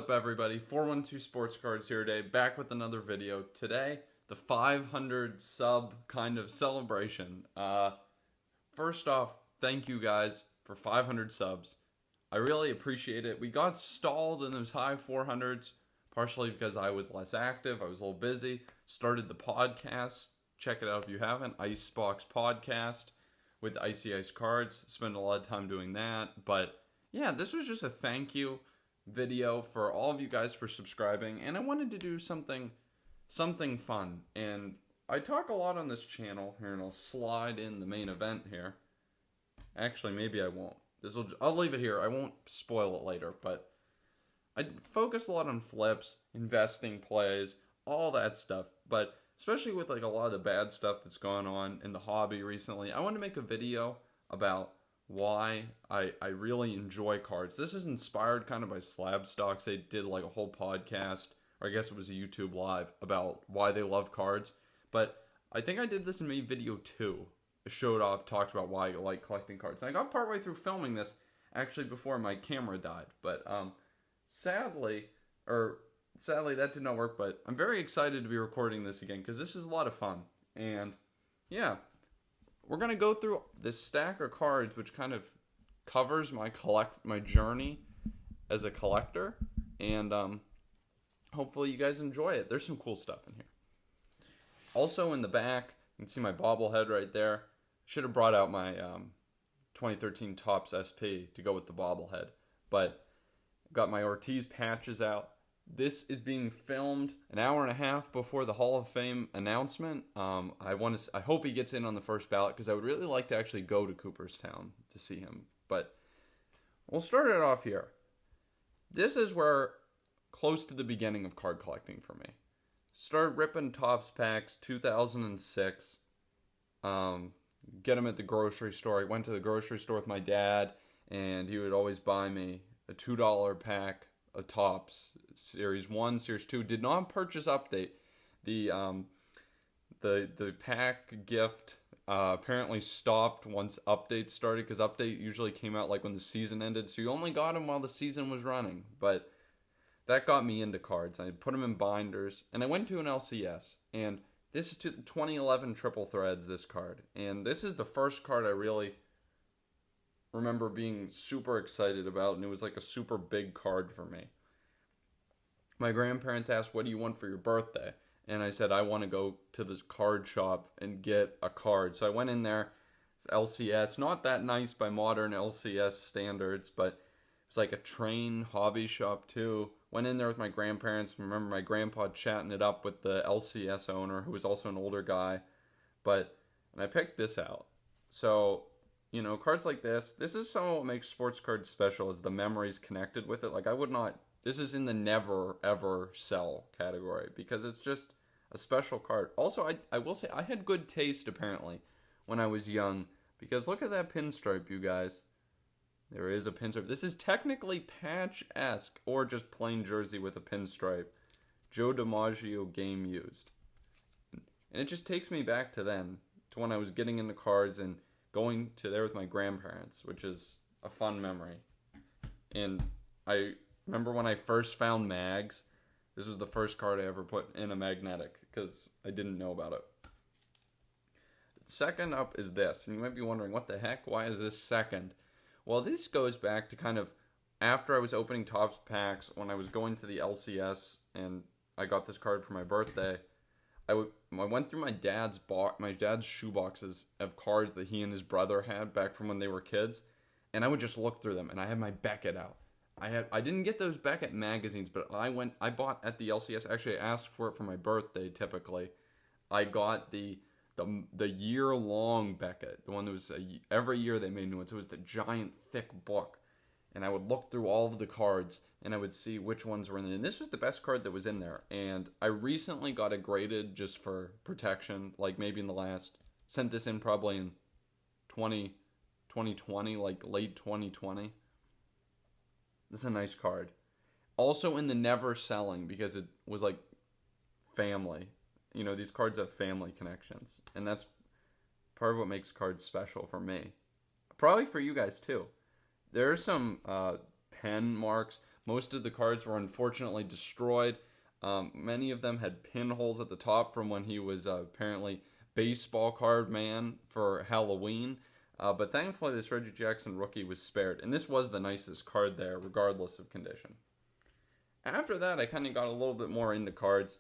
up, everybody? 412 Sports Cards here today, back with another video. Today, the 500 sub kind of celebration. First off, thank you guys for 500 subs. I really appreciate it. We got stalled in those high 400s, partially because I was less active. I was a little busy. Started the podcast. Check it out if you haven't. Icebox Podcast with Icy Ice Cards. Spent a lot of time doing that. But yeah, this was just a thank you video for all of you guys for subscribing, and I wanted to do something fun. And I talk a lot on this channel here, and I'll slide in the main event here. Actually, maybe I won't. I'll leave it here. I won't spoil it later, but I focus a lot on flips, investing plays, all that stuff. But especially with like a lot of the bad stuff that's gone on in the hobby recently, I want to make a video about why I really enjoy cards. This is inspired kind of by Slab Stocks. They did like a whole podcast, or I guess it was a YouTube live, about why they love cards. But I think I did this in maybe video 2. I talked about why I like collecting cards. And I got partway through filming this, actually before my camera died. But sadly that did not work. But I'm very excited to be recording this again, because this is a lot of fun. And yeah, we're going to go through this stack of cards, which kind of covers my journey as a collector. And hopefully you guys enjoy it. There's some cool stuff in here. Also in the back, you can see my bobblehead right there. Should have brought out my 2013 Topps SP to go with the bobblehead. But got my Ortiz patches out. This is being filmed an hour and a half before the Hall of Fame announcement. I hope he gets in on the first ballot, because I would really like to actually go to Cooperstown to see him. But we'll start it off here. This is where close to the beginning of card collecting for me. Started ripping Topps packs 2006. Get them at the grocery store. I went to the grocery store with my dad, and he would always buy me a $2 pack of Topps. Series 1, Series 2. Did not purchase Update. The pack gift apparently stopped once Update started, because Update usually came out like when the season ended, so you only got them while the season was running. But that got me into cards. I put them in binders, and I went to an LCS, and this is to the 2011 Triple Threads, this card. And this is the first card I really remember being super excited about, and it was like a super big card for me. My grandparents asked, "What do you want for your birthday?" And I said, "I want to go to this card shop and get a card." So I went in there. It's LCS, not that nice by modern LCS standards, but it's like a train hobby shop too. Went in there with my grandparents. Remember my grandpa chatting it up with the LCS owner, who was also an older guy. And I picked this out. So, you know, cards like this is some of what makes sports cards special, is the memories connected with it. Like, this is in the never ever sell category, because it's just a special card. Also, I will say I had good taste apparently when I was young, because look at that pinstripe, you guys. There is a pinstripe. This is technically patch-esque, or just plain jersey with a pinstripe. Joe DiMaggio game used. And it just takes me back to then, to when I was getting into cards and going to there with my grandparents, which is a fun memory. And I remember when I first found mags, this was the first card I ever put in a magnetic, because I didn't know about it. Second up is this, and you might be wondering, what the heck? Why is this second? Well, this goes back to kind of after I was opening Topps packs, when I was going to the LCS, and I got this card for my birthday. I went through my dad's shoe boxes of cards that he and his brother had back from when they were kids, and I would just look through them, and I had my Beckett out. I didn't get those Beckett magazines, but I bought at the LCS. Actually, I asked for it for my birthday. Typically, I got the year-long Beckett, the one that was every year they made new ones. It was the giant thick book, and I would look through all of the cards, and I would see which ones were in there. And this was the best card that was in there. And I recently got it graded just for protection, like maybe sent this in probably in 2020, like late 2020. This is a nice card. Also in the never selling, because it was like family. You know, these cards have family connections, and that's part of what makes cards special for me. Probably for you guys too. There's some pen marks. Most of the cards were unfortunately destroyed. Many of them had pinholes at the top from when he was apparently baseball card man for Halloween. But thankfully, this Reggie Jackson rookie was spared. And this was the nicest card there, regardless of condition. After that, I kind of got a little bit more into cards.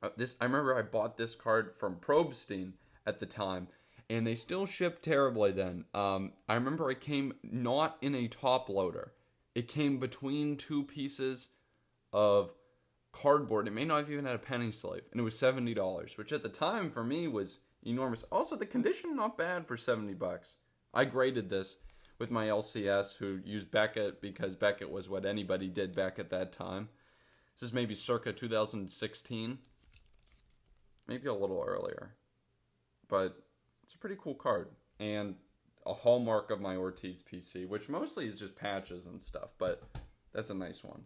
I remember I bought this card from Probstein at the time, and they still shipped terribly then. I remember it came not in a top loader. It came between two pieces of cardboard. It may not have even had a penny sleeve, and it was $70, which at the time for me was enormous. Also, the condition not bad for $70. I graded this with my LCS, who used Beckett because Beckett was what anybody did back at that time. This is maybe circa 2016, maybe a little earlier, but it's a pretty cool card and a hallmark of my Ortiz PC, which mostly is just patches and stuff, but that's a nice one.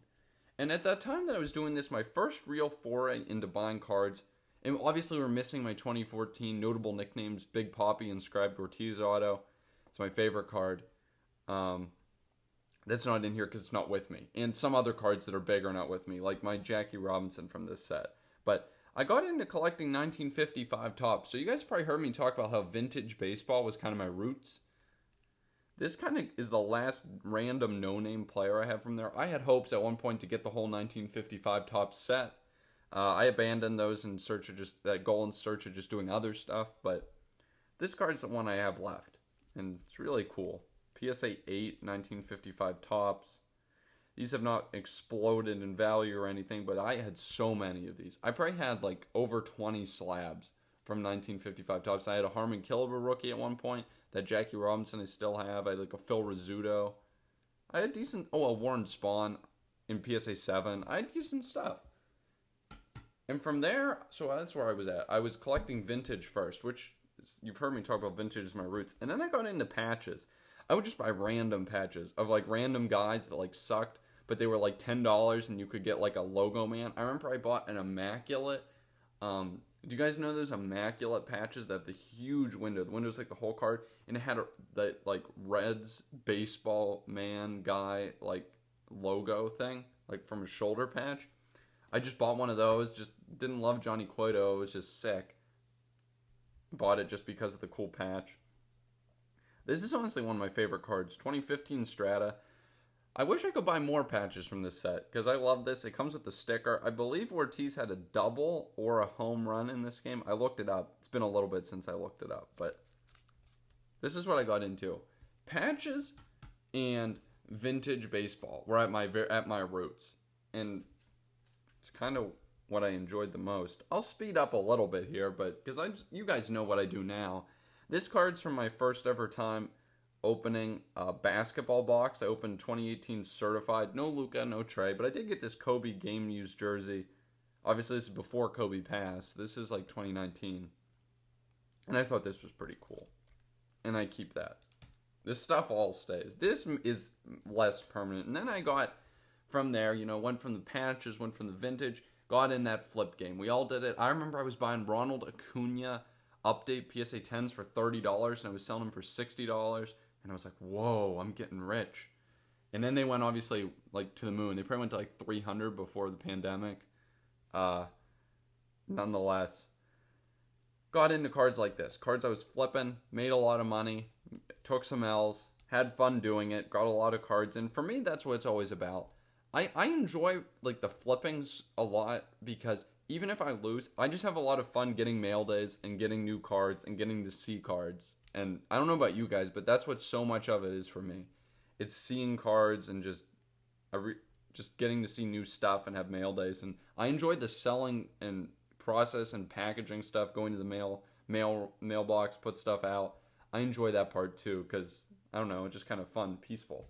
And at that time that I was doing this, my first real foray into buying cards, and obviously we're missing my 2014 notable nicknames, Big Poppy inscribed Ortiz auto. It's my favorite card. That's not in here because it's not with me. And some other cards that are big are not with me, like my Jackie Robinson from this set. But I got into collecting 1955 Topps. So you guys probably heard me talk about how vintage baseball was kind of my roots. This kind of is the last random no-name player I have from there. I had hopes at one point to get the whole 1955 Topps set. I abandoned those in search of just that goal in search of just doing other stuff. But this card's the one I have left, and it's really cool. PSA 8, 1955 Topps. These have not exploded in value or anything, but I had so many of these. I probably had like over 20 slabs from 1955 Topps. I had a Harmon Killebrew rookie at one point. That Jackie Robinson I still have. I had like a Phil Rizzuto. I had decent... Oh, a Warren Spahn in PSA 7. I had decent stuff. And from there, so that's where I was at. I was collecting vintage first, which you've heard me talk about vintage as my roots. And then I got into patches. I would just buy random patches of like random guys that like sucked, but they were like $10 and you could get like a logo man. I remember I bought an Immaculate. Do you guys know those Immaculate patches that have the huge window? The window's like the whole card, and it had the like Reds baseball man guy like logo thing, like from a shoulder patch. I just bought one of those. Just didn't love Johnny Cueto. It was just sick. Bought it just because of the cool patch. This is honestly one of my favorite cards. 2015 Strata. I wish I could buy more patches from this set because I love this. It comes with the sticker. I believe Ortiz had a double or a home run in this game. I looked it up. It's been a little bit since I looked it up, but this is what I got into. Patches and vintage baseball were at my roots, and it's kind of what I enjoyed the most. I'll speed up a little bit here, but because you guys know what I do now. This card's from my first ever time opening a basketball box. I opened 2018 certified. No Luka, no Trey, but I did get this Kobe game used jersey. Obviously, this is before Kobe passed. This is like 2019. And I thought this was pretty cool. And I keep that. This stuff all stays. This is less permanent. And then I got from there, went from the patches, went from the vintage, got in that flip game. We all did it. I remember I was buying Ronald Acuna update PSA 10s for $30, and I was selling them for $60. And I was like, whoa, I'm getting rich. And then they went, obviously, like, to the moon. They probably went to, like, 300 before the pandemic. Nonetheless, got into cards like this. Cards I was flipping, made a lot of money, took some L's, had fun doing it, got a lot of cards. And for me, that's what it's always about. I enjoy, like, the flippings a lot because even if I lose, I just have a lot of fun getting mail days and getting new cards and getting to see cards. And I don't know about you guys, but that's what so much of it is for me. It's seeing cards and just getting to see new stuff and have mail days. And I enjoy the selling and process and packaging stuff, going to the mailbox, put stuff out. I enjoy that part too because, I don't know, it's just kind of fun, peaceful.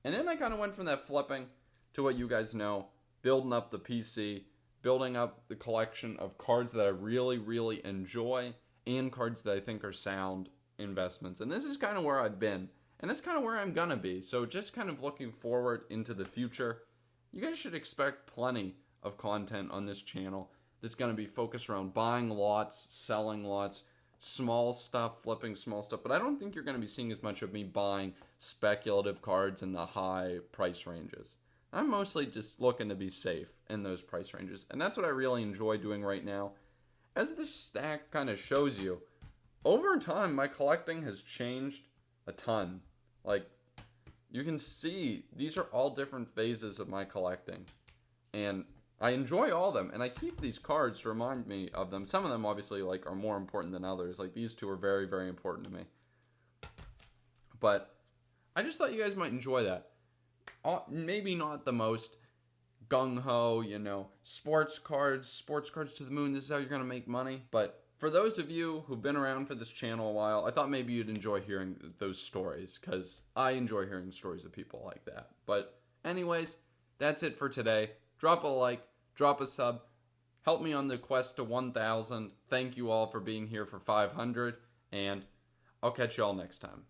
And then I kind of went from that flipping to what you guys know, building up the PC, building up the collection of cards that I really, really enjoy and cards that I think are sound investments. And this is kind of where I've been. And that's kind of where I'm going to be. So just kind of looking forward into the future. You guys should expect plenty of content on this channel that's going to be focused around buying lots, selling lots, small stuff, flipping small stuff. But I don't think you're going to be seeing as much of me buying speculative cards in the high price ranges. I'm mostly just looking to be safe in those price ranges. And that's what I really enjoy doing right now. As this stack kind of shows you, over time, my collecting has changed a ton. Like, you can see, these are all different phases of my collecting. And I enjoy all of them. And I keep these cards to remind me of them. Some of them, obviously, like, are more important than others. Like, these two are very, very important to me. But I just thought you guys might enjoy that. Maybe not the most gung-ho, sports cards to the moon, this is how you're going to make money. But for those of you who've been around for this channel a while, I thought maybe you'd enjoy hearing those stories, because I enjoy hearing stories of people like that. But anyways, that's it for today. Drop a like, drop a sub, help me on the quest to 1,000. Thank you all for being here for 500, and I'll catch you all next time.